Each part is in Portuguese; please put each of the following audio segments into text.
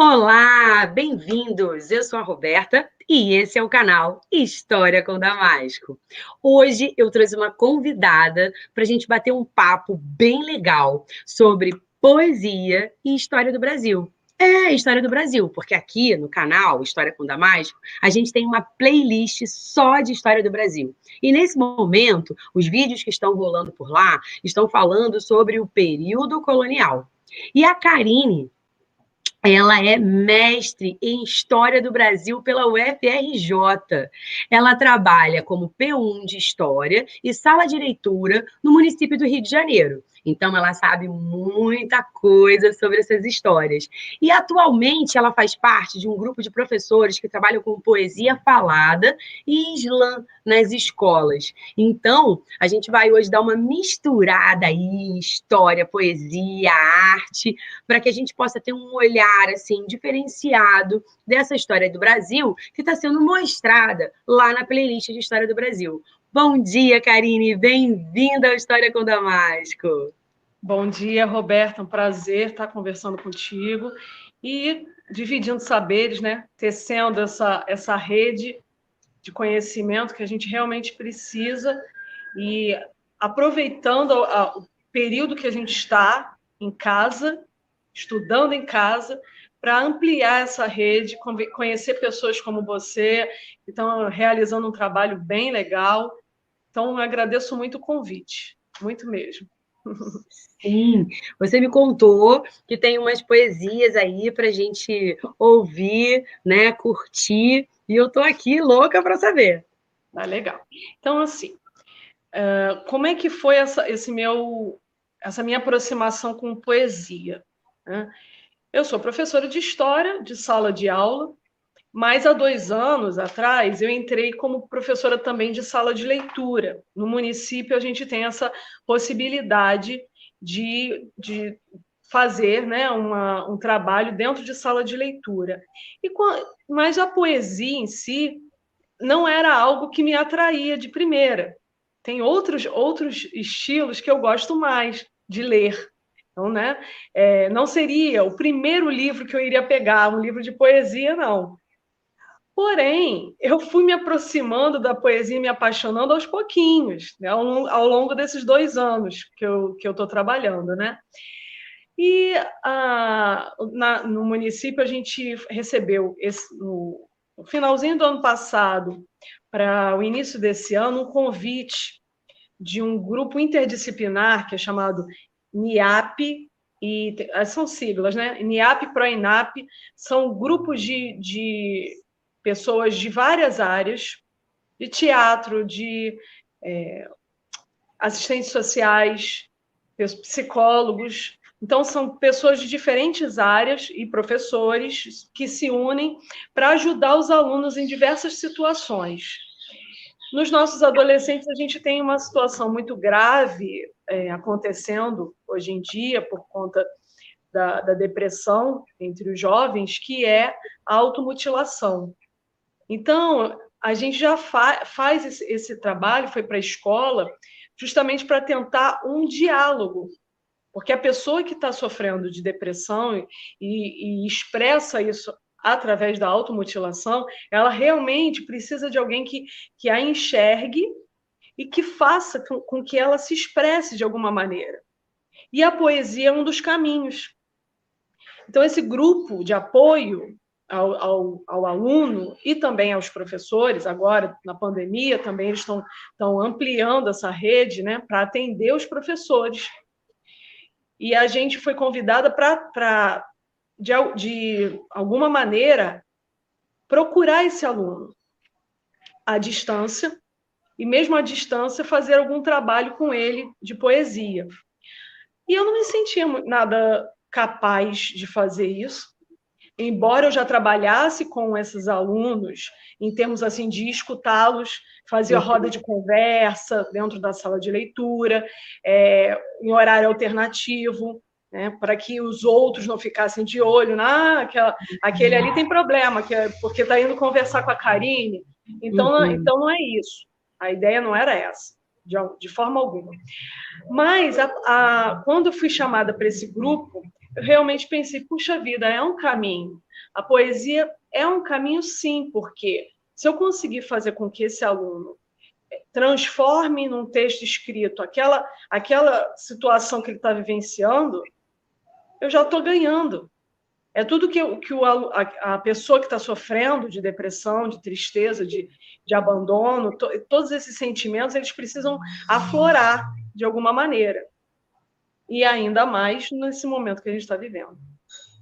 Olá, bem-vindos! Eu sou a Roberta e esse é o canal História com Damasco. Hoje eu trouxe uma convidada para a gente bater um papo bem legal sobre poesia e história do Brasil. É, história do Brasil, porque aqui no canal História com Damasco, a gente tem uma playlist só de história do Brasil. E nesse momento, os vídeos que estão rolando por lá estão falando sobre o período colonial. E a Karine, ela é mestre em História do Brasil pela UFRJ. Ela trabalha como P1 de História e Sala de Leitura no município do Rio de Janeiro. Então, ela sabe muita coisa sobre essas histórias. E, atualmente, ela faz parte de um grupo de professores que trabalham com poesia falada e slam nas escolas. Então, a gente vai hoje dar uma misturada aí em história, poesia, arte, para que a gente possa ter um olhar assim diferenciado dessa história do Brasil que está sendo mostrada lá na playlist de História do Brasil. Bom dia, Karine, bem-vinda ao História com Damasco. Bom dia, Roberta. Um prazer estar conversando contigo e dividindo saberes, né? Tecendo essa rede de conhecimento que a gente realmente precisa e aproveitando o período que a gente está em casa, estudando em casa, para ampliar essa rede, conhecer pessoas como você, que estão realizando um trabalho bem legal. Então, eu agradeço muito o convite, muito mesmo. Sim, você me contou que tem umas poesias aí para a gente ouvir, né, curtir, e eu tô aqui louca para saber. Tá legal. Então, assim, como é que foi essa minha aproximação com poesia, né? Eu sou professora de história, de sala de aula, mas há 2 anos atrás eu entrei como professora também de sala de leitura. No município a gente tem essa possibilidade de fazer, né, um trabalho dentro de sala de leitura. Mas a poesia em si não era algo que me atraía de primeira. Tem outros estilos que eu gosto mais de ler. Então, né, não seria o primeiro livro que eu iria pegar, um livro de poesia, não. Porém, eu fui me aproximando da poesia e me apaixonando aos pouquinhos, né, ao longo desses 2 anos que eu estou trabalhando, né? E no município a gente recebeu, no finalzinho do ano passado, para o início desse ano, um convite de um grupo interdisciplinar que é chamado NIAP, e são siglas, né? NIAP, PROINAP, são grupos de pessoas de várias áreas, de teatro, de assistentes sociais, psicólogos. Então, são pessoas de diferentes áreas e professores que se unem para ajudar os alunos em diversas situações. Nos nossos adolescentes, a gente tem uma situação muito grave acontecendo hoje em dia por conta da depressão entre os jovens, que é a automutilação. Então, a gente já faz esse trabalho, foi para a escola, justamente para tentar um diálogo, porque a pessoa que está sofrendo de depressão e expressa isso através da automutilação, ela realmente precisa de alguém que a enxergue e que faça com que ela se expresse de alguma maneira. E a poesia é um dos caminhos. Então, esse grupo de apoio ao aluno e também aos professores, agora na pandemia também eles estão ampliando essa rede, né, para atender os professores. E a gente foi convidada para, de alguma maneira, procurar esse aluno à distância, e mesmo à distância fazer algum trabalho com ele de poesia. E eu não me sentia nada capaz de fazer isso, embora eu já trabalhasse com esses alunos, em termos assim de escutá-los, fazia roda de conversa dentro da sala de leitura, em horário alternativo, né, para que os outros não ficassem de olho, aquele ali tem problema, porque está indo conversar com a Karine, então não é isso. A ideia não era essa, de forma alguma. Mas, quando eu fui chamada para esse grupo, eu realmente pensei, puxa vida, é um caminho. A poesia é um caminho, sim, porque se eu conseguir fazer com que esse aluno transforme num texto escrito aquela situação que ele está vivenciando, eu já estou ganhando. É tudo que a pessoa que está sofrendo de depressão, de tristeza, de abandono, todos esses sentimentos, eles precisam aflorar de alguma maneira. E ainda mais nesse momento que a gente está vivendo.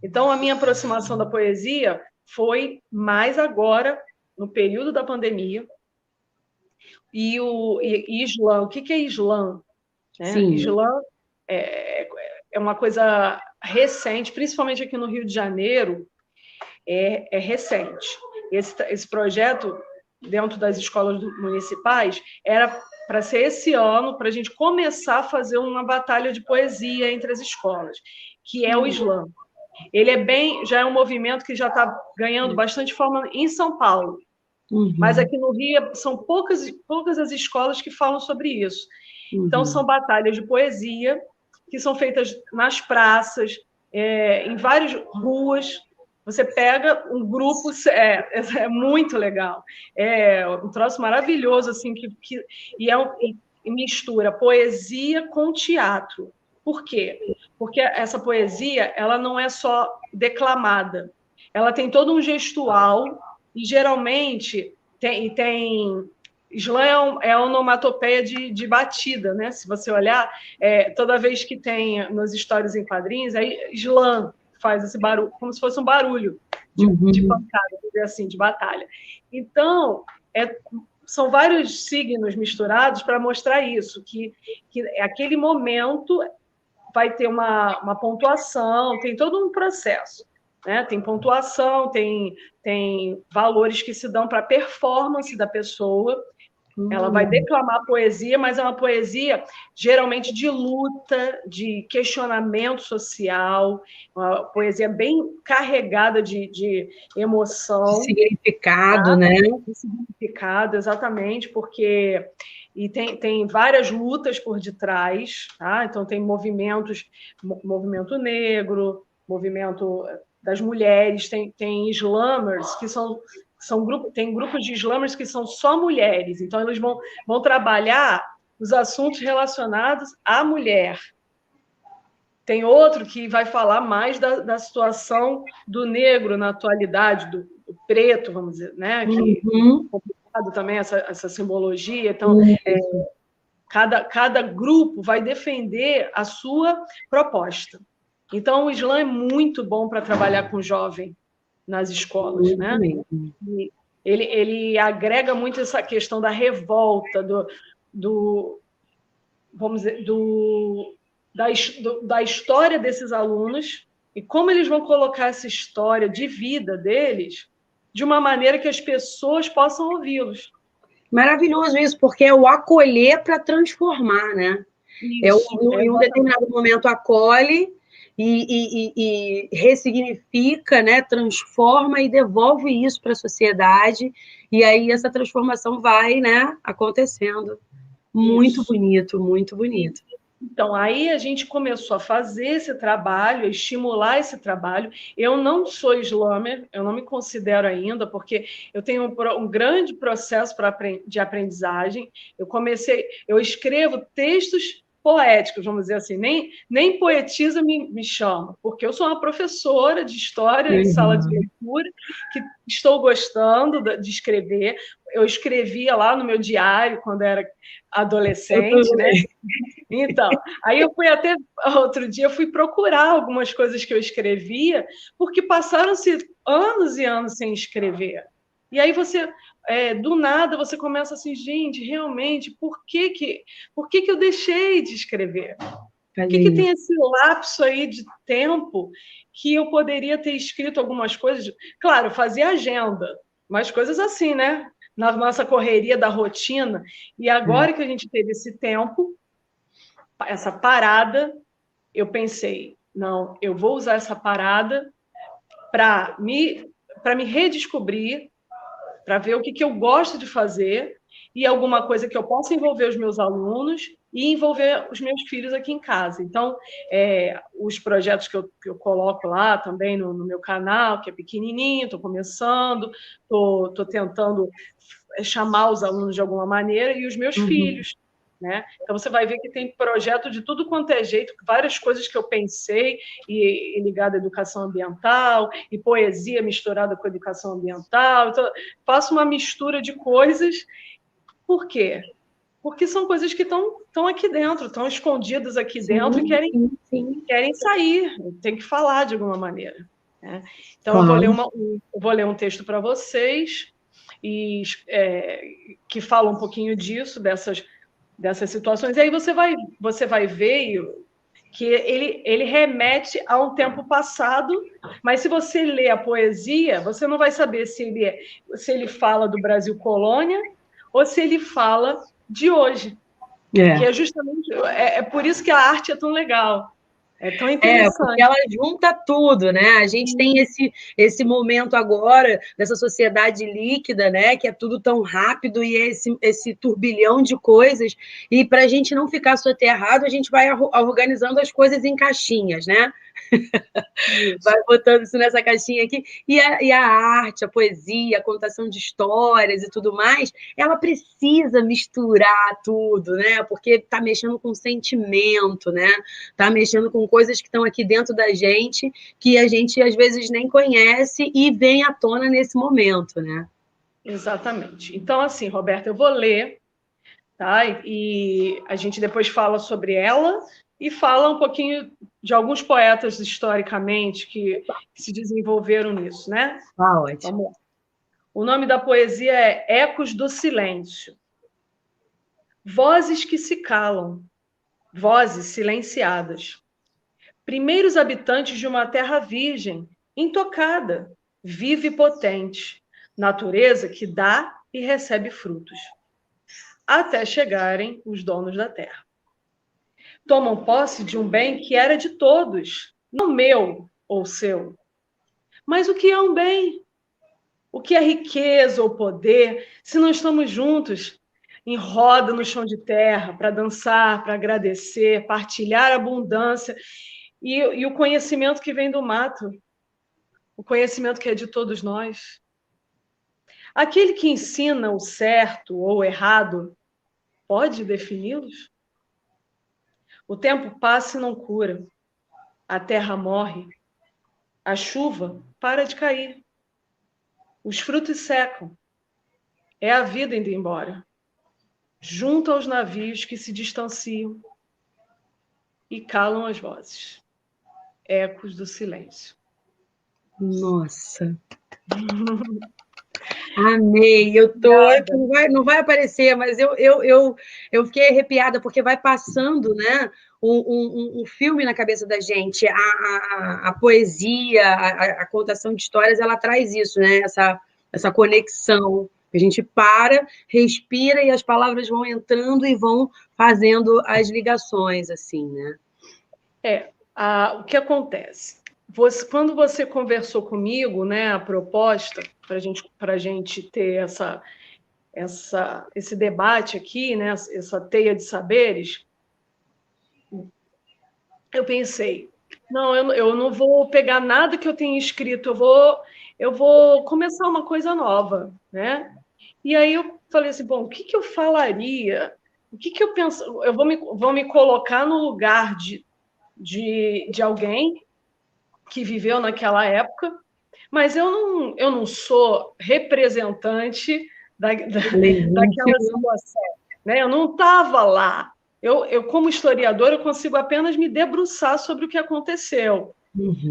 Então, a minha aproximação da poesia foi mais agora, no período da pandemia. E Islã, o que é Islã? Islã é uma coisa recente, principalmente aqui no Rio de Janeiro, é recente. Esse projeto, dentro das escolas municipais, era para ser esse ano, para a gente começar a fazer uma batalha de poesia entre as escolas, que é o Islã. Ele já é um movimento que já está ganhando bastante forma em São Paulo. Mas aqui no Rio são poucas as escolas que falam sobre isso. Então, são batalhas de poesia que são feitas nas praças, em várias ruas. Você pega um grupo, é muito legal. É um troço maravilhoso, assim, e mistura poesia com teatro. Por quê? Porque essa poesia, ela não é só declamada. Ela tem todo um gestual e, geralmente, tem slam é onomatopeia de batida, né? Se você olhar, toda vez que tem nas histórias em quadrinhos, aí slam faz esse barulho, como se fosse um barulho de pancada, assim, de batalha. Então, são vários signos misturados para mostrar isso, que aquele momento vai ter uma pontuação, tem todo um processo. Né? Tem pontuação, tem valores que se dão para a performance da pessoa. Ela vai declamar poesia, mas é uma poesia geralmente de luta, de questionamento social, uma poesia bem carregada de emoção. De significado, tá? Né? De significado, exatamente, porque tem várias lutas por detrás, tá? Então tem movimento negro, movimento das mulheres, tem slammers que tem grupos de slammers que são só mulheres, então eles vão trabalhar os assuntos relacionados à mulher. Tem outro que vai falar mais da situação do negro na atualidade, do preto, vamos dizer, né? Que é complicado também essa simbologia. Então, cada grupo vai defender a sua proposta. Então, o slam é muito bom para trabalhar com jovem nas escolas, né? Ele agrega muito essa questão da revolta, vamos dizer, da história desses alunos e como eles vão colocar essa história de vida deles de uma maneira que as pessoas possam ouvi-los. Maravilhoso isso, porque é o acolher para transformar, né? Em um determinado momento acolhe e ressignifica, né? Transforma e devolve isso para a sociedade, e aí essa transformação vai, né, acontecendo. Muito bonito, muito bonito. Então, aí a gente começou a fazer esse trabalho, a estimular esse trabalho. Eu não sou slammer, eu não me considero ainda, porque eu tenho um grande processo de aprendizagem. Eu escrevo textos poéticos, vamos dizer assim, nem poetisa me chama, porque eu sou uma professora de história em sala de leitura, que estou gostando de escrever. Eu escrevia lá no meu diário quando era adolescente, né? Então, aí eu fui até outro dia, eu fui procurar algumas coisas que eu escrevia, porque passaram-se anos e anos sem escrever. E aí do nada, você começa assim, gente, realmente, por que eu deixei de escrever? Por que tem esse lapso aí de tempo que eu poderia ter escrito algumas coisas? Claro, fazia agenda, mas coisas assim, né? Na nossa correria da rotina. E agora que a gente teve esse tempo, essa parada, eu pensei, não, eu vou usar essa parada para me redescobrir, para ver o que eu gosto de fazer e alguma coisa que eu possa envolver os meus alunos e envolver os meus filhos aqui em casa. Então, os projetos que eu coloco lá também no meu canal, que é pequenininho, estou começando, estou tentando chamar os alunos de alguma maneira, e os meus filhos. Né? Então, você vai ver que tem projeto de tudo quanto é jeito, várias coisas que eu pensei, e ligada à educação ambiental, e poesia misturada com educação ambiental. Então, faço uma mistura de coisas. Por quê? Porque são coisas que estão aqui dentro, estão escondidas aqui dentro e querem sair, tem que falar de alguma maneira. Né? Então, eu vou ler um texto para vocês, que fala um pouquinho disso, dessas situações. E aí você vai ver que ele remete a um tempo passado, mas se você lê a poesia, você não vai saber se ele fala do Brasil colônia ou se ele fala de hoje. Que é justamente por isso que a arte é tão legal. É tão interessante. Porque ela junta tudo, né? A gente tem esse momento agora dessa sociedade líquida, né? Que é tudo tão rápido e esse turbilhão de coisas. E para a gente não ficar soterrado, a gente vai organizando as coisas em caixinhas, né? Vai botando isso nessa caixinha aqui. E a arte, a poesia, a contação de histórias e tudo mais, ela precisa misturar tudo, né? Porque está mexendo com sentimento, né? Está mexendo com coisas que estão aqui dentro da gente, que a gente às vezes nem conhece e vem à tona nesse momento, né? Exatamente. Então, assim, Roberta, eu vou ler, tá? E a gente depois fala sobre ela e fala um pouquinho de alguns poetas historicamente que se desenvolveram nisso, né? Ótimo. Vamos lá. O nome da poesia é Ecos do Silêncio. Vozes que se calam, vozes silenciadas. Primeiros habitantes de uma terra virgem, intocada, viva e potente, natureza que dá e recebe frutos, até chegarem os donos da terra. Tomam posse de um bem que era de todos, não meu ou seu. Mas o que é um bem? O que é riqueza ou poder, se não estamos juntos, em roda no chão de terra, para dançar, para agradecer, partilhar a abundância e o conhecimento que vem do mato, o conhecimento que é de todos nós? Aquele que ensina o certo ou o errado, pode defini-los? O tempo passa e não cura. A terra morre. A chuva para de cair. Os frutos secam. É a vida indo embora. Junto aos navios que se distanciam e calam as vozes. Ecos do silêncio. Nossa! Amei, eu tô. Não vai aparecer, mas eu fiquei arrepiada, porque vai passando, né? Um filme na cabeça da gente. A poesia, a contação de histórias, ela traz isso, né? Essa conexão. A gente para, respira e as palavras vão entrando e vão fazendo as ligações, assim, né? O que acontece? Quando você conversou comigo, né, a proposta para a gente ter esse debate aqui, né, essa teia de saberes, eu pensei, não, eu não vou pegar nada que eu tenha escrito, eu vou começar uma coisa nova, né? E aí eu falei assim, bom, o que eu falaria? O que eu penso? Eu vou me colocar no lugar de alguém que viveu naquela época, mas eu não sou representante daquela situação, né? Eu não estava lá. Eu, como historiador, eu consigo apenas me debruçar sobre o que aconteceu,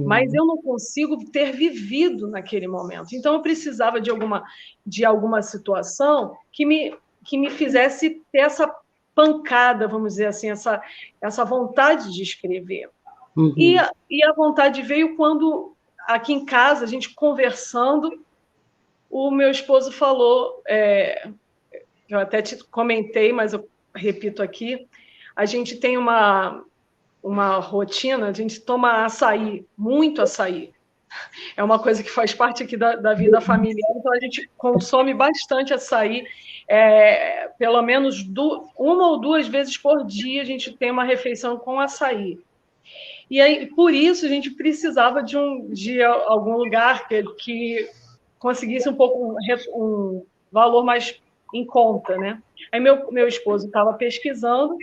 mas eu não consigo ter vivido naquele momento. Então, eu precisava de alguma situação que me fizesse ter essa pancada, vamos dizer assim, essa vontade de escrever. E a vontade veio quando, aqui em casa, a gente conversando, o meu esposo falou, eu até te comentei, mas eu repito aqui, a gente tem uma rotina, a gente toma açaí, muito açaí. É uma coisa que faz parte aqui da vida familiar, então a gente consome bastante açaí. Pelo menos uma ou duas vezes por dia a gente tem uma refeição com açaí. E aí, por isso, a gente precisava de algum lugar que conseguisse um valor mais em conta, né? Aí meu esposo estava pesquisando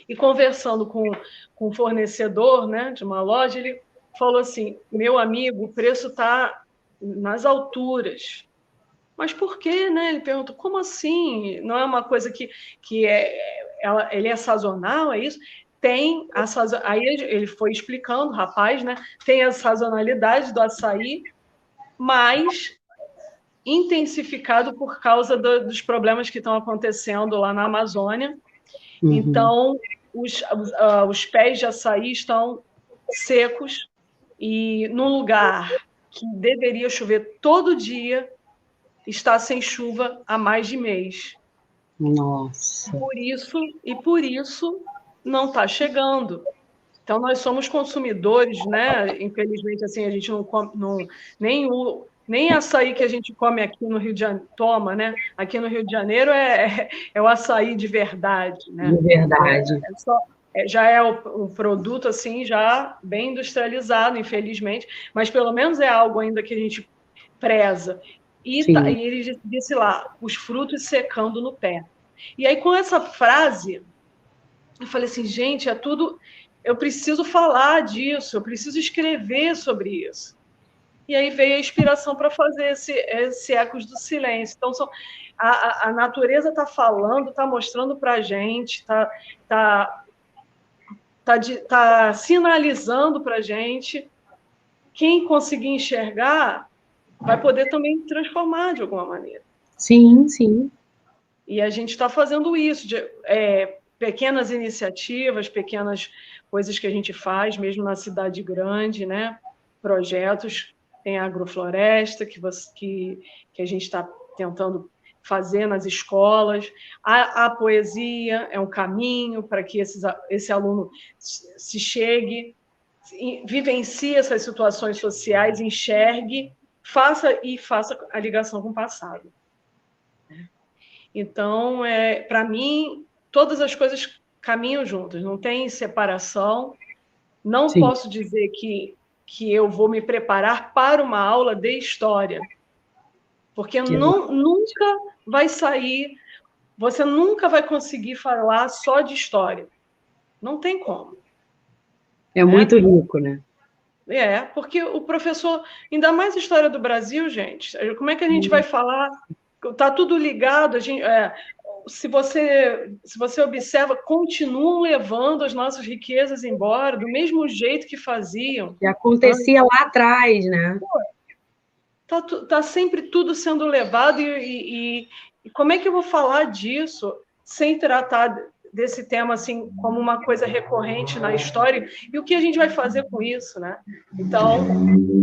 e conversando com um fornecedor, né, de uma loja, ele falou assim: meu amigo, o preço está nas alturas. Mas por quê, né? Ele perguntou: como assim? Não é uma coisa que ele é sazonal, é isso? Tem a aí ele foi explicando, rapaz, né? Tem a sazonalidade do açaí, mas intensificado por causa dos problemas que estão acontecendo lá na Amazônia. Uhum. Então, os pés de açaí estão secos e num lugar que deveria chover todo dia, está sem chuva há mais de mês. Nossa. Por isso não está chegando. Então, nós somos consumidores, né? Infelizmente, assim, a gente não come nem açaí que a gente come aqui no Rio de Janeiro, toma, né? Aqui no Rio de Janeiro é o açaí de verdade, né? De verdade. Já é um produto, assim, já bem industrializado, infelizmente, mas pelo menos é algo ainda que a gente preza. E ele disse lá, os frutos secando no pé. E aí, com essa frase, eu falei assim, gente, é tudo... Eu preciso falar disso, eu preciso escrever sobre isso. E aí veio a inspiração para fazer esse Ecos do Silêncio. Então, a natureza está falando, está mostrando para a gente, tá sinalizando para a gente. Quem conseguir enxergar vai poder também transformar de alguma maneira. Sim, sim. E a gente está fazendo isso, pequenas iniciativas, pequenas coisas que a gente faz, mesmo na cidade grande, né? Projetos, tem a agrofloresta, que a gente está tentando fazer nas escolas. A poesia é um caminho para que esse aluno se chegue, vivencie essas situações sociais, enxergue, faça a ligação com o passado. Então, para mim, todas as coisas caminham juntas, não tem separação. Não Sim. posso dizer que eu vou me preparar para uma aula de história, porque nunca vai sair, você nunca vai conseguir falar só de história. Não tem como. É muito rico, né? Porque o professor, ainda mais história do Brasil, gente, como é que a gente vai falar? Está tudo ligado, se você observa, continuam levando as nossas riquezas embora, do mesmo jeito que faziam. Que acontecia lá atrás, né? Tá sempre tudo sendo levado, e como é que eu vou falar disso sem tratar desse tema assim como uma coisa recorrente na história? E o que a gente vai fazer com isso, né? Então,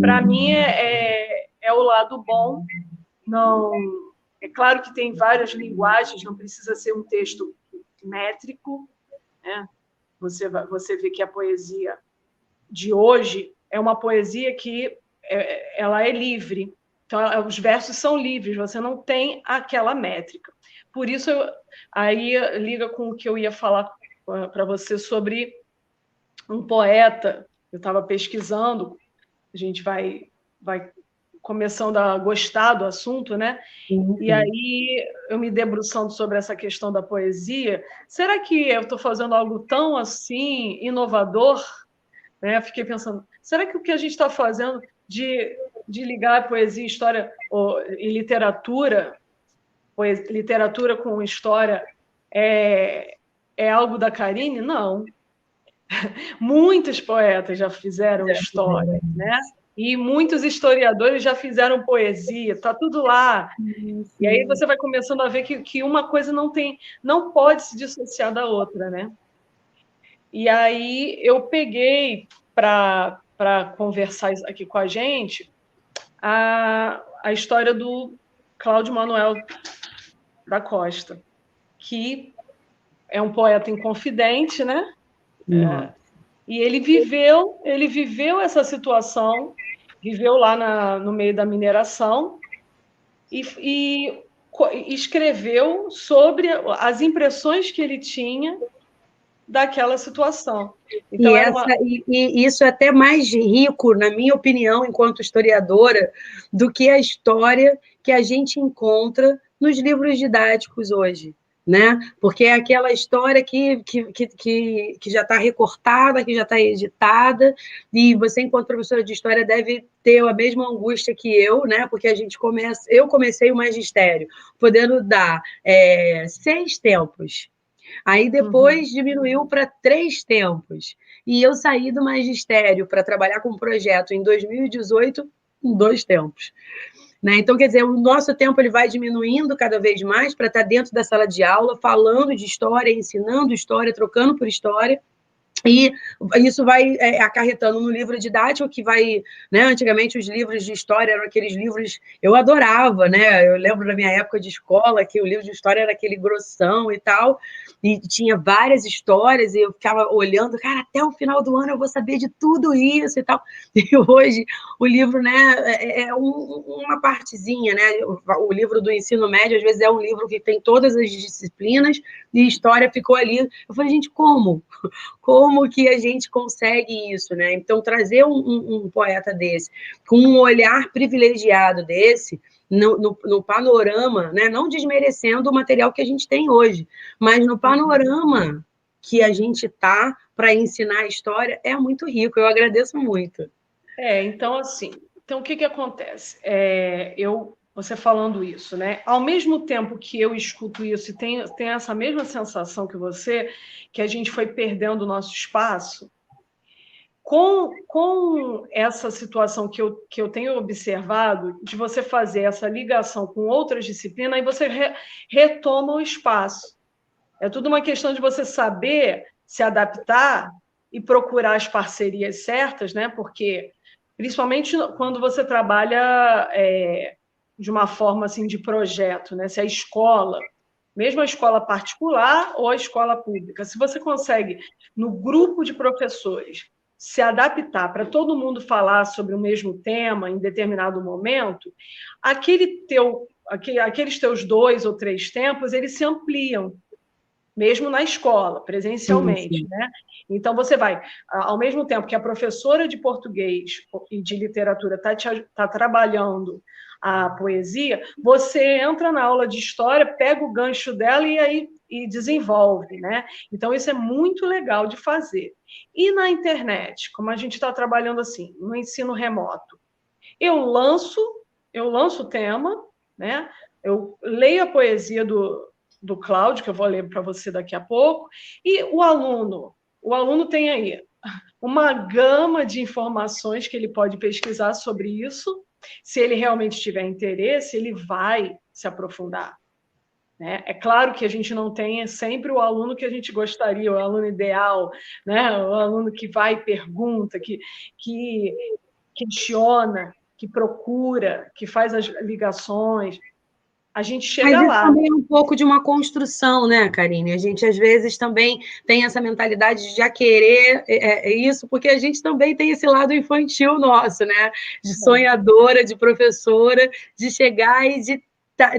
para mim, é o lado bom. Não... É claro que tem várias linguagens, não precisa ser um texto métrico, né? Você vê que a poesia de hoje é uma poesia que ela é livre. Então, os versos são livres, você não tem aquela métrica. Por isso, aí liga com o que eu ia falar para você sobre um poeta. Eu estava pesquisando, a gente vai começando a gostar do assunto, né? Uhum. E aí, eu me debruçando sobre essa questão da poesia, será que eu estou fazendo algo tão assim inovador? Né? Fiquei pensando, será que o que a gente está fazendo de ligar poesia, história e literatura, literatura com história, é algo da Carine? Não. Muitos poetas já fizeram história, né? E muitos historiadores já fizeram poesia, está tudo lá. Sim. E aí você vai começando a ver que uma coisa não pode se dissociar da outra, né? E aí eu peguei para conversar aqui com a gente a história do Cláudio Manuel da Costa, que é um poeta inconfidente, né? E ele viveu essa situação viveu lá no meio da mineração e escreveu sobre as impressões que ele tinha daquela situação. Então, e isso é até mais rico, na minha opinião, enquanto historiadora, do que a história que a gente encontra nos livros didáticos hoje. Né? Porque é aquela história que já está recortada, que já está editada, e você, enquanto professora de história, deve ter a mesma angústia que eu, né? Porque eu comecei o magistério, podendo dar 6 tempos. Aí depois diminuiu para 3 tempos. E eu saí do magistério para trabalhar com um projeto em 2018 em 2 tempos. Né? Então, quer dizer, o nosso tempo ele vai diminuindo cada vez mais para estar dentro da sala de aula, falando de história, ensinando história, trocando por história. E isso vai acarretando no livro didático, que vai, né? Antigamente os livros de história eram aqueles livros, eu adorava, né? Eu lembro da minha época de escola que o livro de história era aquele grossão e tal, e tinha várias histórias, e eu ficava olhando, cara, até o final do ano eu vou saber de tudo isso e tal. E hoje o livro, né, uma partezinha, né? O livro do ensino médio, às vezes, é um livro que tem todas as disciplinas, e história ficou ali. Eu falei, gente, como? Como que a gente consegue isso, né? Então, trazer um poeta desse, com um olhar privilegiado desse, no panorama, né? Não desmerecendo o material que a gente tem hoje, mas no panorama que a gente está para ensinar a história, é muito rico. Eu agradeço muito. Então, assim, o que acontece? Você falando isso, né? Ao mesmo tempo que eu escuto isso e tenho essa mesma sensação que você, que a gente foi perdendo o nosso espaço, com essa situação que eu tenho observado, de você fazer essa ligação com outras disciplinas, aí você retoma o espaço. É tudo uma questão de você saber se adaptar e procurar as parcerias certas, né? Porque, principalmente quando você trabalha de uma forma assim de projeto, né? Se a escola, mesmo a escola particular ou a escola pública, se você consegue, no grupo de professores, se adaptar para todo mundo falar sobre o mesmo tema em determinado momento, aqueles teus 2 ou 3 tempos, eles se ampliam, mesmo na escola, presencialmente, né? Então, você vai, ao mesmo tempo que a professora de português e de literatura está trabalhando a poesia, você entra na aula de história, pega o gancho dela e desenvolve, né? Então, isso é muito legal de fazer. E na internet, como a gente está trabalhando assim, no ensino remoto, eu lanço o tema, né? Eu leio a poesia do Cláudio, que eu vou ler para você daqui a pouco, e o aluno tem aí uma gama de informações que ele pode pesquisar sobre isso. Se ele realmente tiver interesse, ele vai se aprofundar. Né? É claro que a gente não tem sempre o aluno que a gente gostaria, o aluno ideal, né? O aluno que vai e pergunta, que questiona, que procura, que faz as ligações. A gente Mas chega isso lá. também é um pouco de uma construção, né, Karine? A gente, às vezes, também tem essa mentalidade de já querer isso, porque a gente também tem esse lado infantil nosso, né? De sonhadora, de professora, de chegar e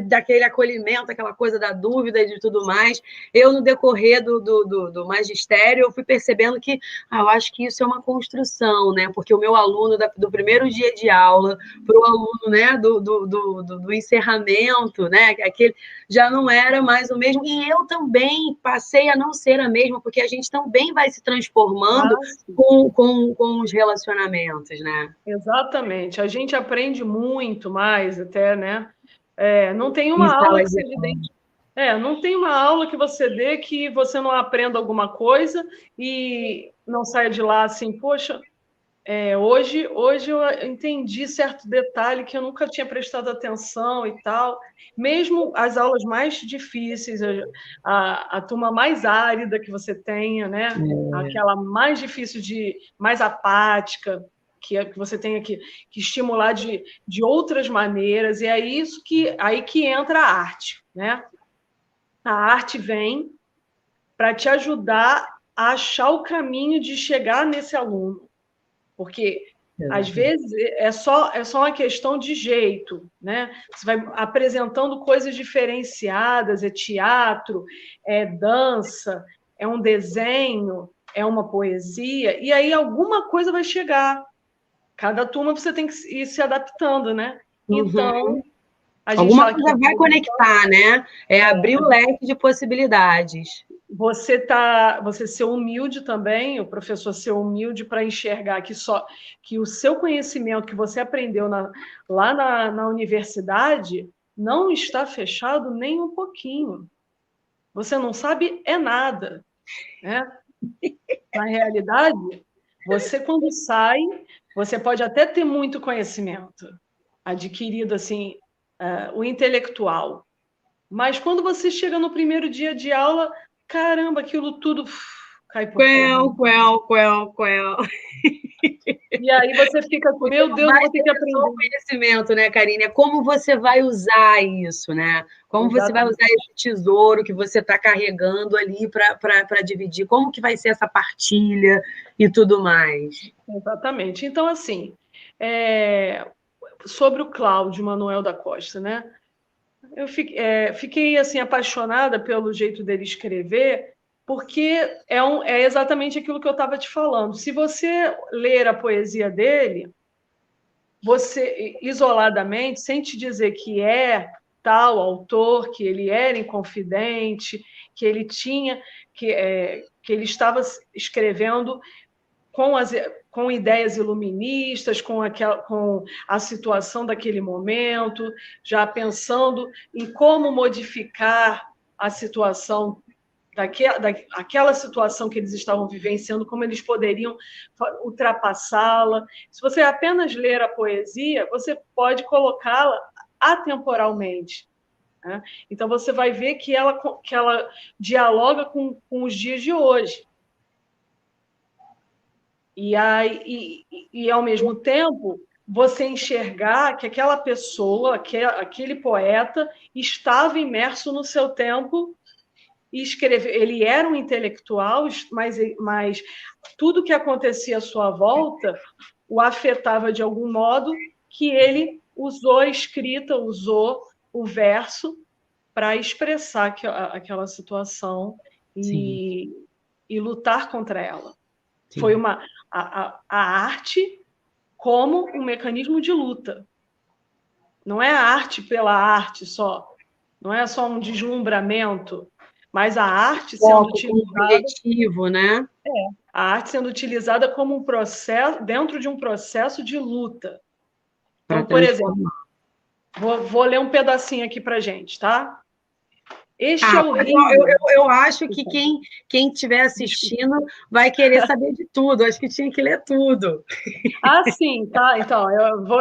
daquele acolhimento, aquela coisa da dúvida e de tudo mais. Eu, no decorrer do magistério, eu fui percebendo que eu acho que isso é uma construção, né? Porque o meu aluno, do primeiro dia de aula para o aluno, né, do encerramento, né? Aquele já não era mais o mesmo. E eu também passei a não ser a mesma, porque a gente também vai se transformando com os relacionamentos, né? Exatamente. A gente aprende muito mais até, né? Não tem Em uma aula sala que de seja aula. não tem uma aula que você dê que você não aprenda alguma coisa e não saia de lá assim, poxa, hoje eu entendi certo detalhe que eu nunca tinha prestado atenção e tal. Mesmo as aulas mais difíceis, a turma mais árida que você tenha, né? Aquela mais difícil mais apática, que você tenha que estimular de outras maneiras, e é isso aí que entra a arte, né? A arte vem para te ajudar a achar o caminho de chegar nesse aluno. Porque Às vezes é só uma questão de jeito, né? Você vai apresentando coisas diferenciadas, é teatro, é dança, é um desenho, é uma poesia, e aí alguma coisa vai chegar. Cada turma você tem que ir se adaptando, né? Uhum. Então, a gente Alguma está aqui. coisa vai conectar, né? É abrir o leque de possibilidades. Você ser humilde também, o professor ser humilde para enxergar que o seu conhecimento que você aprendeu lá na universidade não está fechado nem um pouquinho. Você não sabe é nada, né? Na realidade, você quando sai, você pode até ter muito conhecimento adquirido assim, o intelectual. Mas quando você chega no primeiro dia de aula, caramba, aquilo tudo cai por terra. Quel, quel, quel, quel. E aí você fica, Porque meu não Deus, eu vou basta ter que ter só o aprender. conhecimento, né, Karine? É como você vai usar isso, né? Como você vai usar Exatamente. esse tesouro que você está carregando ali para dividir? Como que vai ser essa partilha e tudo mais? Exatamente. Então, assim, sobre o Cláudio Manuel da Costa, né? Eu fiquei assim apaixonada pelo jeito dele escrever, porque é exatamente aquilo que eu estava te falando. Se você ler a poesia dele, você isoladamente, sem te dizer que é tal autor, que ele era inconfidente, que ele tinha, que ele estava escrevendo com, com ideias iluministas, com a situação daquele momento, já pensando em como modificar a situação daquela situação que eles estavam vivenciando, como eles poderiam ultrapassá-la. Se você apenas ler a poesia, você pode colocá-la atemporalmente. Né? Então, você vai ver que ela dialoga com os dias de hoje. Ao mesmo tempo, você enxergar que aquela pessoa, aquele poeta, estava imerso no seu tempo e escrever. Ele era um intelectual, mas tudo que acontecia à sua volta o afetava de algum modo, que ele usou a escrita, usou o verso para expressar aquela situação Sim, e lutar contra ela. Foi sim. a arte como um mecanismo de luta. Não é a arte pela arte só, não é só um deslumbramento, mas a arte sendo Foco com utilizada, objetivo, né? como um processo, dentro de um processo de luta. Para Então, por exemplo, transformar. vou ler um pedacinho aqui para gente, tá? Este é Ah, o mas rio. eu acho que quem estiver assistindo vai querer saber de tudo. Acho que tinha que ler tudo. Ah, sim, tá. Então,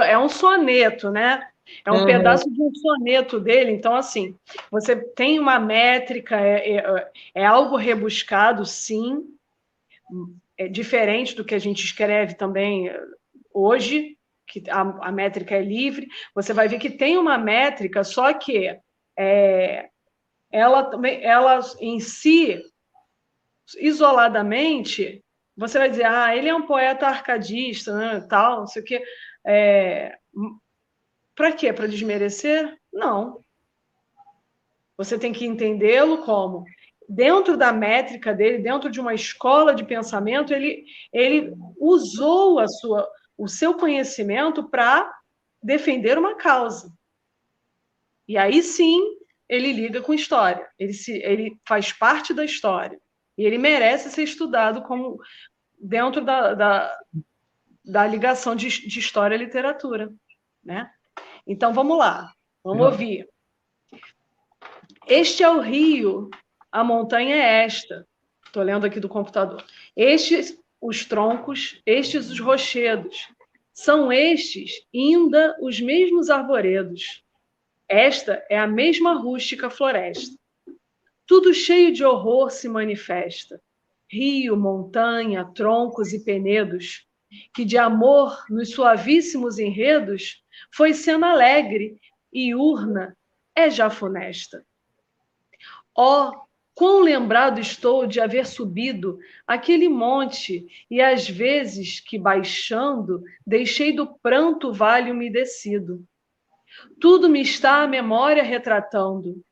é um soneto, né? É um Uhum. pedaço de um soneto dele. Então, assim, você tem uma métrica, é algo rebuscado, sim, é diferente do que a gente escreve também hoje, que a métrica é livre. Você vai ver que tem uma métrica, só que ela em si, isoladamente, você vai dizer, ele é um poeta arcadista, né, tal, não sei o quê. Para quê? Para desmerecer? Não. Você tem que entendê-lo como, dentro da métrica dele, dentro de uma escola de pensamento, ele usou o seu conhecimento para defender uma causa. E aí sim ele liga com história, ele faz parte da história. E ele merece ser estudado como dentro da ligação de história e literatura. Né? Então vamos lá, vamos ouvir. Este é o rio, a montanha é esta. Estou lendo aqui do computador. Estes os troncos, estes os rochedos. São estes ainda os mesmos arvoredos. Esta é a mesma rústica floresta. Tudo cheio de horror se manifesta. Rio, montanha, troncos e penedos, que de amor nos suavíssimos enredos foi cena alegre e urna é já funesta. Quão lembrado estou de haver subido aquele monte, e às vezes que baixando, deixei do pranto o vale umedecido. Tudo me está a memória retratando.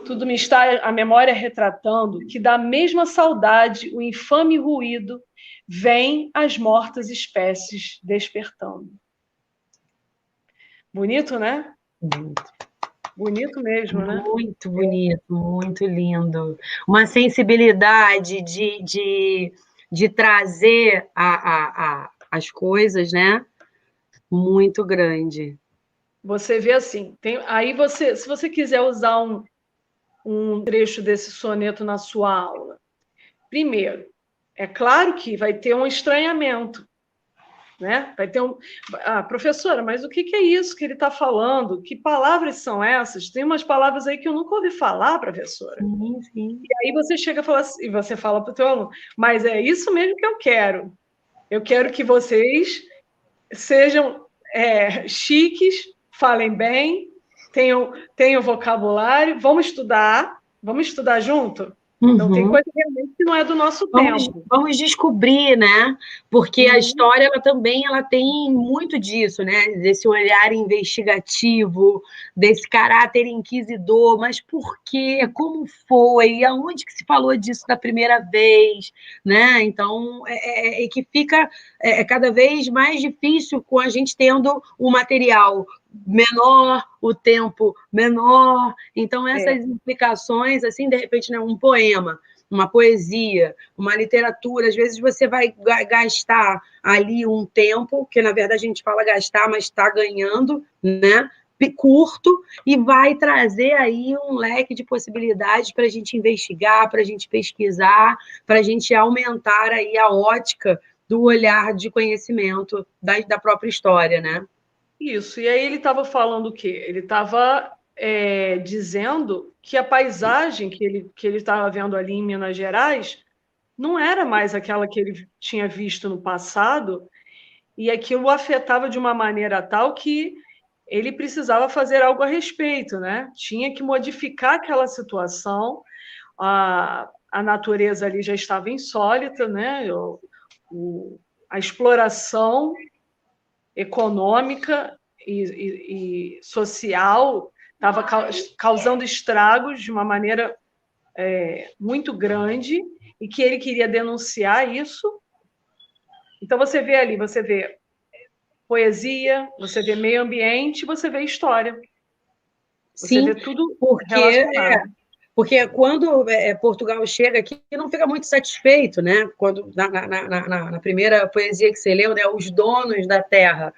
Tudo me está a memória retratando que da mesma saudade o infame ruído vem as mortas espécies despertando. Bonito, né? Muito, Bonito mesmo, né? muito bonito, muito lindo. Uma sensibilidade de trazer as coisas, né? Muito grande. Você vê assim, aí você, se você quiser usar um trecho desse soneto na sua aula, primeiro, é claro que vai ter um estranhamento, né? Vai ter professora, mas o que é isso que ele está falando? Que palavras são essas? Tem umas palavras aí que eu nunca ouvi falar, professora. Sim, sim. E aí você chega e fala assim, e você fala para o teu aluno, mas é isso mesmo que eu quero. Eu quero que vocês sejam chiques, falem bem, tenham vocabulário, vamos estudar junto? Não tem Uhum. coisa realmente que não é do nosso tempo. Vamos descobrir, né? Porque a história ela tem muito disso, né? Desse olhar investigativo, desse caráter inquisidor, mas por quê? Como foi? Aonde que se falou disso da primeira vez, né? Então, que fica cada vez mais difícil com a gente tendo o material menor, o tempo menor. Então, essas implicações, assim, de repente, né, um poema, uma poesia, uma literatura, às vezes você vai gastar ali um tempo, que na verdade a gente fala gastar, mas está ganhando, né? Curto, e vai trazer aí um leque de possibilidades para a gente investigar, para a gente pesquisar, para a gente aumentar aí a ótica do olhar de conhecimento da própria história, né? Isso. E aí ele estava falando o quê? Ele estava dizendo que a paisagem que ele estava vendo ali em Minas Gerais não era mais aquela que ele tinha visto no passado, e aquilo o afetava de uma maneira tal que ele precisava fazer algo a respeito, né? Tinha que modificar aquela situação. A natureza ali já estava insólita, né? A exploração econômica e social estava causando estragos de uma maneira muito grande, e que ele queria denunciar isso. Então você vê ali, você vê poesia, você vê meio ambiente, você vê história. Você Sim, vê tudo porque relacionado. porque quando Portugal chega aqui, não fica muito satisfeito, né? Quando na primeira poesia que você leu, né, os donos da terra,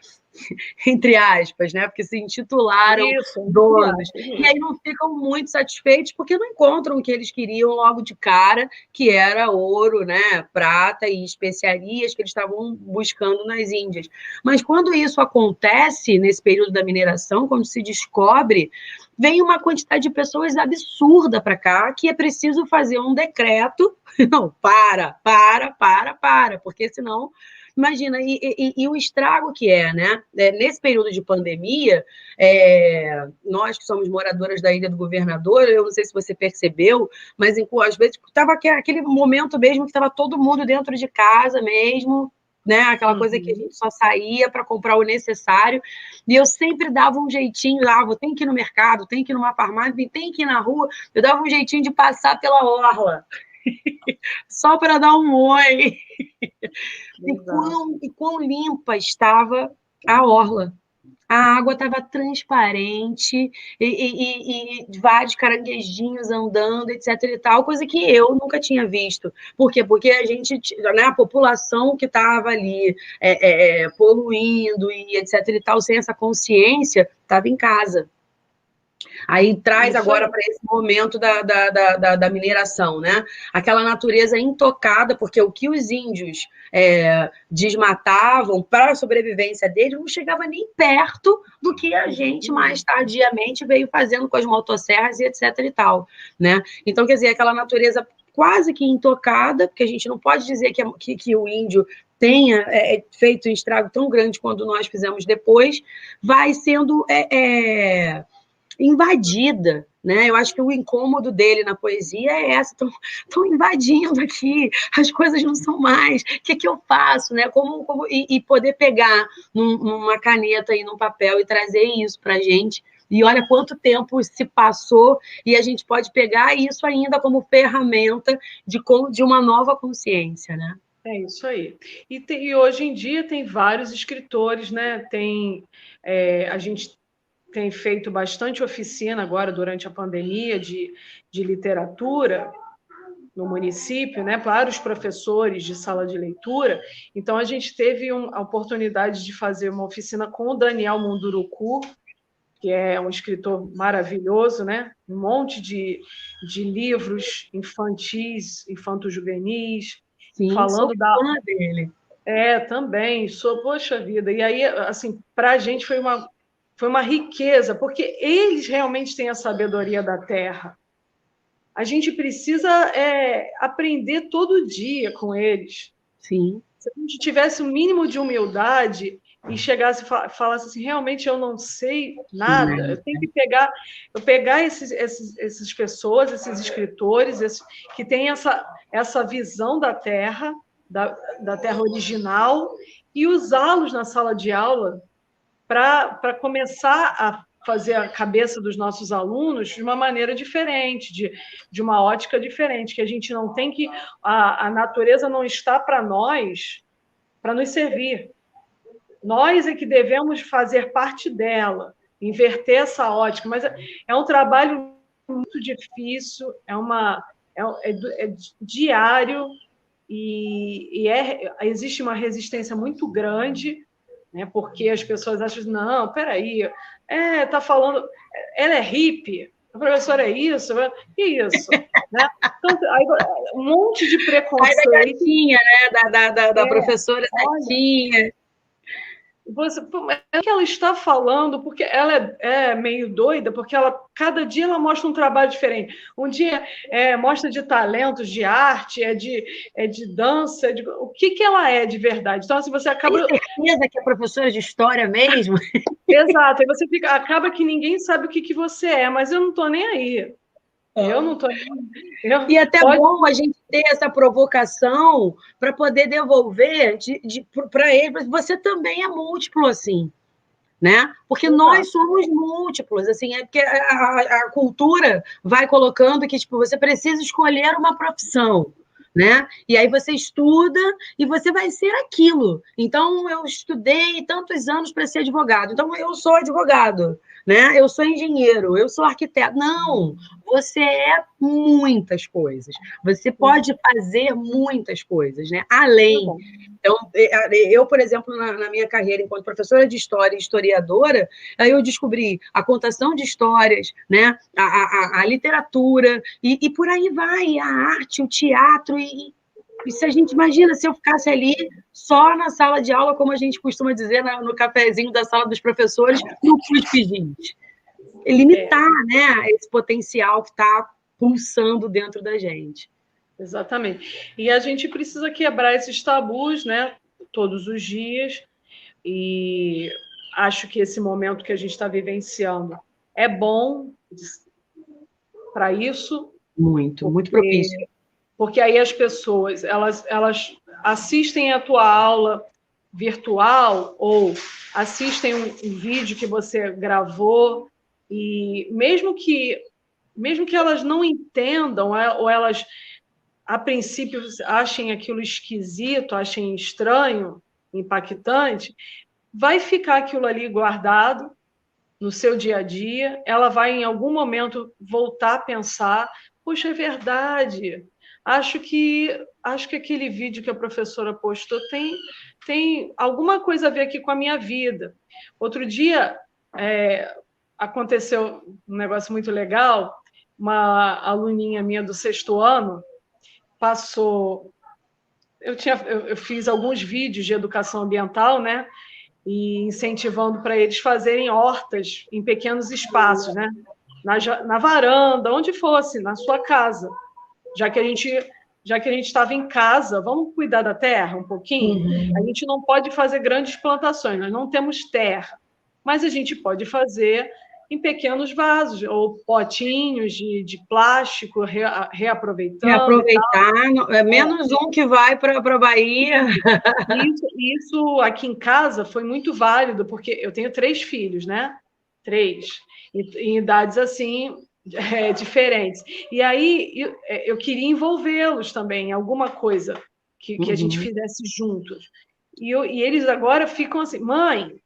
entre aspas, né? Porque se intitularam Isso, donos. E aí não ficam muito satisfeitos porque não encontram o que eles queriam logo de cara, que era ouro, né? Prata e especiarias que eles estavam buscando nas Índias. Mas quando isso acontece nesse período da mineração, quando se descobre, vem uma quantidade de pessoas absurda para cá que é preciso fazer um decreto. Não, porque senão imagina, e o estrago que né? Nesse período de pandemia, nós que somos moradoras da Ilha do Governador, eu não sei se você percebeu, mas às vezes estava aquele momento mesmo que estava todo mundo dentro de casa mesmo, né? Aquela coisa que a gente só saía para comprar o necessário, e eu sempre dava um jeitinho, tem que ir no mercado, tem que ir numa farmácia, tem que ir na rua, eu dava um jeitinho de passar pela orla, só para dar um oi. E quão limpa estava a orla. A água estava transparente e vários caranguejinhos andando, etc. e tal, coisa que eu nunca tinha visto. Por quê? Porque a gente, né, a população que estava ali poluindo e etc. e tal, sem essa consciência, estava em casa. Aí traz agora para esse momento da mineração, né? Aquela natureza intocada, porque o que os índios desmatavam para a sobrevivência deles não chegava nem perto do que a gente mais tardiamente veio fazendo com as motosserras e etc e tal, né? Então, quer dizer, aquela natureza quase que intocada, porque a gente não pode dizer que o índio tenha feito um estrago tão grande quanto nós fizemos depois, vai sendo invadida né? Eu acho que o incômodo dele na poesia é essa, estão invadindo aqui, as coisas não são mais, o que eu faço, né? E poder pegar numa caneta e num papel e trazer isso para a gente. E olha quanto tempo se passou e a gente pode pegar isso ainda como ferramenta de uma nova consciência, né? É isso aí. E hoje em dia tem vários escritores, né? A gente tem feito bastante oficina agora durante a pandemia de literatura no município, né, para os professores de sala de leitura. Então, a gente teve a oportunidade de fazer uma oficina com o Daniel Munduruku, que é um escritor maravilhoso, né? Um monte de livros infantis, infanto-juvenis, Sim, sou falando da... fã dele. Também, poxa vida. E aí, assim, para a gente foi uma riqueza, porque eles realmente têm a sabedoria da terra. A gente precisa aprender todo dia com eles. Sim. Se a gente tivesse um mínimo de humildade e chegasse e falasse assim, realmente eu não sei nada, eu tenho que pegar essas pessoas, esses escritores, que têm essa visão da terra, da terra original, e usá-los na sala de aula para começar a fazer a cabeça dos nossos alunos de uma maneira diferente, de uma ótica diferente, que a gente não tem que... A natureza não está para nós, para nos servir. Nós é que devemos fazer parte dela, inverter essa ótica, mas é um trabalho muito difícil, é diário, existe uma resistência muito grande, né? Porque as pessoas acham, não, peraí, tá falando, ela é hippie, a professora é isso, que isso? Né? Então, aí, um monte de Sai da preconceito. gatinha, né? Da professora gatinha. O que ela está falando, porque ela é meio doida, porque cada dia ela mostra um trabalho diferente. Um dia mostra de talentos, de arte, de dança, o que ela é de verdade. Então, assim, você acaba... Tem certeza que é professora de história mesmo? Exato, aí você acaba que ninguém sabe o que você é, mas eu não estou nem aí. Eu não estou nem aí. E até bom a gente ter essa provocação para poder devolver para ele. Você também é múltiplo, assim, né? Porque Exato. Nós somos múltiplos, assim, é porque a cultura vai colocando que tipo, você precisa escolher uma profissão. Né? E aí você estuda e você vai ser aquilo. Então, eu estudei tantos anos para ser advogado. Então, eu sou advogado, né? Eu sou engenheiro, eu sou arquiteto. Não, você é muitas coisas. Você pode fazer muitas coisas, né? Além. Então, eu, por exemplo, na minha carreira enquanto professora de história e historiadora, aí eu descobri a contação de histórias, né? A literatura, e por aí vai, a arte, o teatro, e se a gente imagina se eu ficasse ali só na sala de aula, como a gente costuma dizer no cafezinho da sala dos professores, no cuspiginte. Limitar, né, esse potencial que está pulsando dentro da gente. Exatamente. E a gente precisa quebrar esses tabus, né, todos os dias, e acho que esse momento que a gente está vivenciando é bom para isso. Muito propício. Porque aí as pessoas, elas assistem a tua aula virtual ou assistem um vídeo que você gravou, e mesmo que elas não entendam, ou elas a princípio achem aquilo esquisito, achem estranho, impactante, vai ficar aquilo ali guardado no seu dia a dia, ela vai em algum momento voltar a pensar, puxa, é verdade, acho que aquele vídeo que a professora postou tem alguma coisa a ver aqui com a minha vida. Outro dia aconteceu um negócio muito legal, uma aluninha minha do 6º ano passou... Eu fiz alguns vídeos de educação ambiental, né? E incentivando para eles fazerem hortas em pequenos espaços, né? Na varanda, onde fosse, na sua casa. Já que a gente estava em casa, vamos cuidar da terra um pouquinho? Uhum. A gente não pode fazer grandes plantações, nós não temos terra, mas a gente pode fazer em pequenos vasos, ou potinhos de plástico, reaproveitando. Reaproveitar, menos um que vai para a Bahia. Isso aqui em casa foi muito válido, porque eu tenho 3 filhos, né? 3, em idades assim diferentes. E aí eu queria envolvê-los também em alguma coisa que a gente fizesse juntos. E eles agora ficam assim, mãe,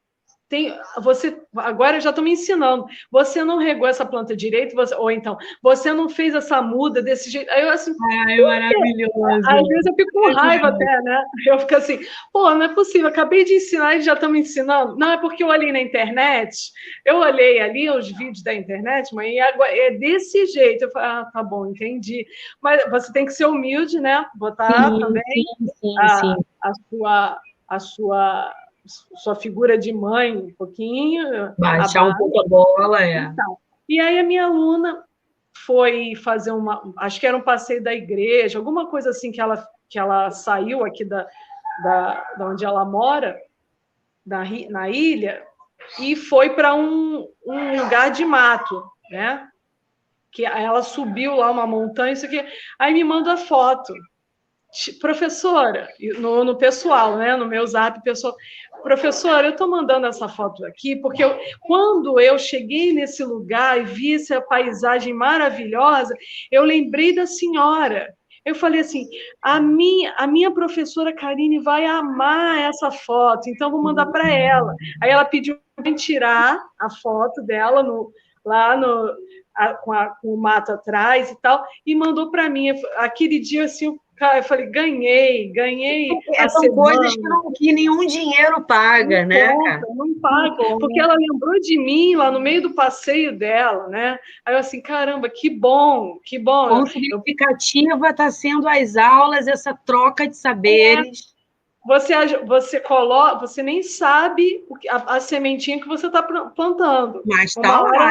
você agora já estão me ensinando. Você não regou essa planta direito, ou então você não fez essa muda desse jeito. Aí eu assim, maravilhoso. Às vezes eu fico com raiva até, né? Eu fico assim, pô, não é possível, acabei de ensinar e já estão me ensinando. Não, é porque eu olhei na internet, eu olhei ali os vídeos da internet, mãe, e agora é desse jeito. Eu falei, tá bom, entendi. Mas você tem que ser humilde, né? Botar também sim. A sua figura de mãe um pouquinho. Baixar um pouco a bola, Então, e aí a minha aluna foi fazer acho que era um passeio da igreja, alguma coisa assim que ela saiu aqui da onde ela mora, na ilha, e foi para um lugar de mato, né? Que ela subiu lá uma montanha, isso aqui. Aí me manda a foto. Professora, no pessoal, né? No meu zap pessoal, professora, eu estou mandando essa foto aqui porque quando eu cheguei nesse lugar e vi essa paisagem maravilhosa, eu lembrei da senhora. Eu falei assim, a minha professora Karine vai amar essa foto, então vou mandar para ela. Aí ela pediu para tirar a foto dela com o mato atrás e tal, e mandou para mim. Aquele dia assim, eu falei, ganhei São coisas que nenhum dinheiro paga, né, cara? Não paga, porque ela lembrou de mim lá no meio do passeio dela, né? Aí eu assim, caramba, que bom. Quão significativa está sendo as aulas, essa troca de saberes. Você nem sabe a sementinha que você está plantando. Mas está lá,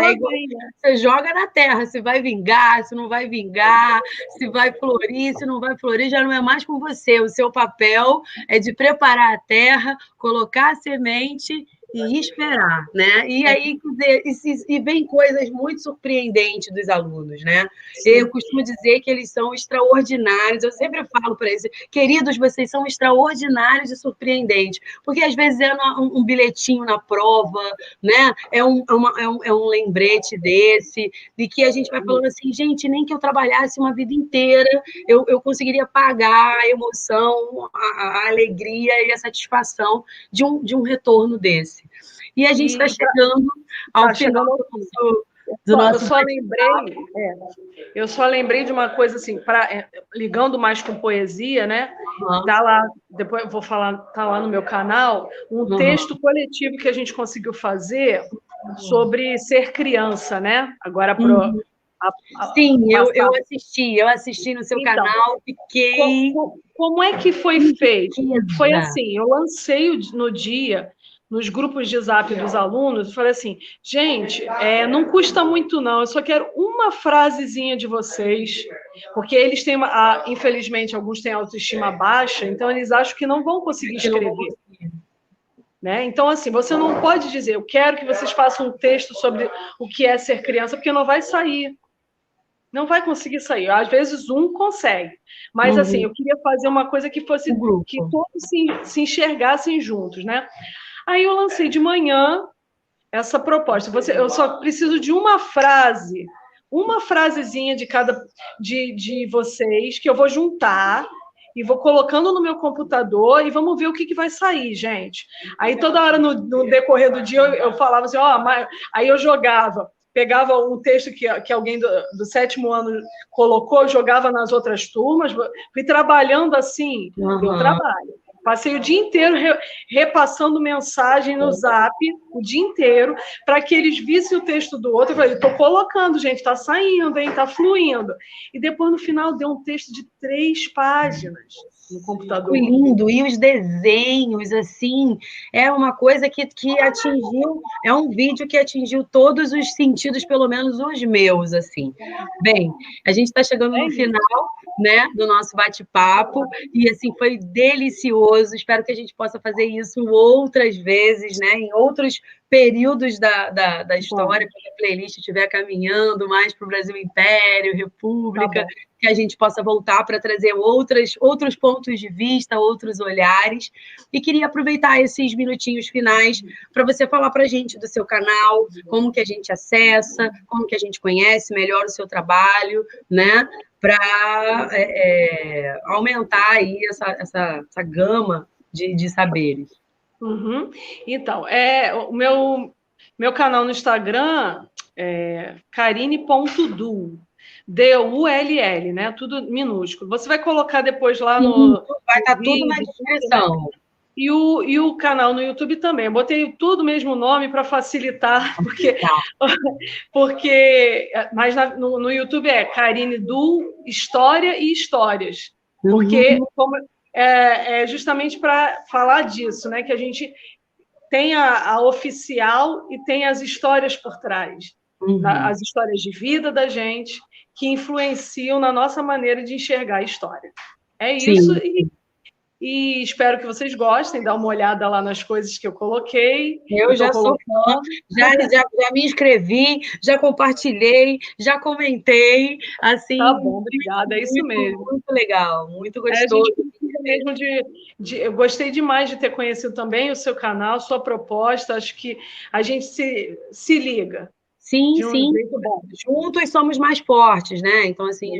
você joga na terra, se vai vingar, se não vai vingar, se vai florir, se não vai florir, já não é mais com você. O seu papel é de preparar a terra, colocar a semente e esperar, né? E aí e vem coisas muito surpreendentes dos alunos, né? Eu costumo dizer que eles são extraordinários. Eu sempre falo para eles, queridos, vocês são extraordinários e surpreendentes, porque às vezes é um bilhetinho na prova, né? É um lembrete desse, de que a gente vai falando assim, gente, nem que eu trabalhasse uma vida inteira, eu conseguiria pagar a emoção, a alegria e a satisfação de um retorno desse. E a gente está chegando ao final do nosso eu só lembrei de uma coisa assim, ligando mais com poesia, né? Tá lá, depois eu vou falar, tá lá no meu canal, texto coletivo que a gente conseguiu fazer sobre ser criança, né? Agora Sim, eu assisti no seu canal, fiquei. Como é que foi feito? Foi assim, eu lancei no dia nos grupos de zap dos alunos, eu falei assim, gente, não custa muito não, eu só quero uma frasezinha de vocês, porque eles têm, infelizmente, alguns têm autoestima baixa, então eles acham que não vão conseguir escrever. Né? Então, assim, você não pode dizer, eu quero que vocês façam um texto sobre o que é ser criança, porque não vai sair. Não vai conseguir sair. Às vezes um consegue. Mas, assim, eu queria fazer uma coisa que fosse que todos se enxergassem juntos, né? Aí eu lancei de manhã essa proposta. Eu só preciso de uma frasezinha de cada de vocês, que eu vou juntar e vou colocando no meu computador e vamos ver o que vai sair, gente. Aí toda hora no decorrer do dia eu falava assim, aí eu pegava um texto que alguém do 7º ano colocou, jogava nas outras turmas, fui trabalhando assim, deu trabalho. Passei o dia inteiro repassando mensagem no zap, o dia inteiro, para que eles vissem o texto do outro. Eu falei, estou colocando, gente, está saindo, hein? Está fluindo. E depois, no final, deu um texto de 3 páginas no computador. Foi lindo, e os desenhos, assim, é uma coisa que atingiu, é um vídeo que atingiu todos os sentidos, pelo menos os meus, assim. Bem, a gente está chegando no final, né, do nosso bate-papo, e assim, foi delicioso, espero que a gente possa fazer isso outras vezes, né, em outros períodos da história, quando a playlist estiver caminhando mais para o Brasil Império, República, que a gente possa voltar para trazer outros pontos de vista, outros olhares. E queria aproveitar esses minutinhos finais para você falar para a gente do seu canal, como que a gente acessa, como que a gente conhece melhor o seu trabalho, né? Para aumentar aí essa gama de saberes. Uhum. Então, o meu canal no Instagram é carine.dull, D-U-L-L, né? Tudo minúsculo. Você vai colocar depois lá no. Vai estar tudo na descrição. E o canal no YouTube também. Eu botei tudo o mesmo nome para facilitar, mas no YouTube é Carine Dull, História e Histórias. Porque é justamente para falar disso, né? Que a gente tem a oficial e tem as histórias por trás. As histórias de vida da gente que influenciam na nossa maneira de enxergar a história. É isso. E espero que vocês gostem, dá uma olhada lá nas coisas que eu coloquei. Eu já sou fã, já me inscrevi, já compartilhei, já comentei. Assim, tá bom, obrigada, é isso mesmo. Muito legal, muito gostoso. Eu gostei demais de ter conhecido também o seu canal, sua proposta, acho que a gente se liga. Sim. Juntos somos mais fortes, né? Então, assim,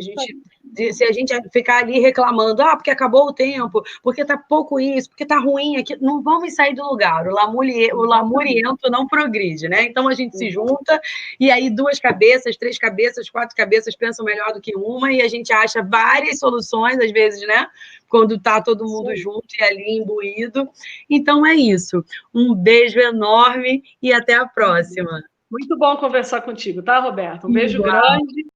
se a gente ficar ali reclamando, porque acabou o tempo, porque tá pouco isso, porque tá ruim aqui, não vamos sair do lugar. O lamuriento não progride, né? Então a gente se junta e aí 2 cabeças, 3 cabeças, 4 cabeças pensam melhor do que uma e a gente acha várias soluções, às vezes, né? Quando tá todo mundo junto e ali imbuído. Então é isso. Um beijo enorme e até a próxima. Muito bom conversar contigo, tá, Roberto? Um beijo grande.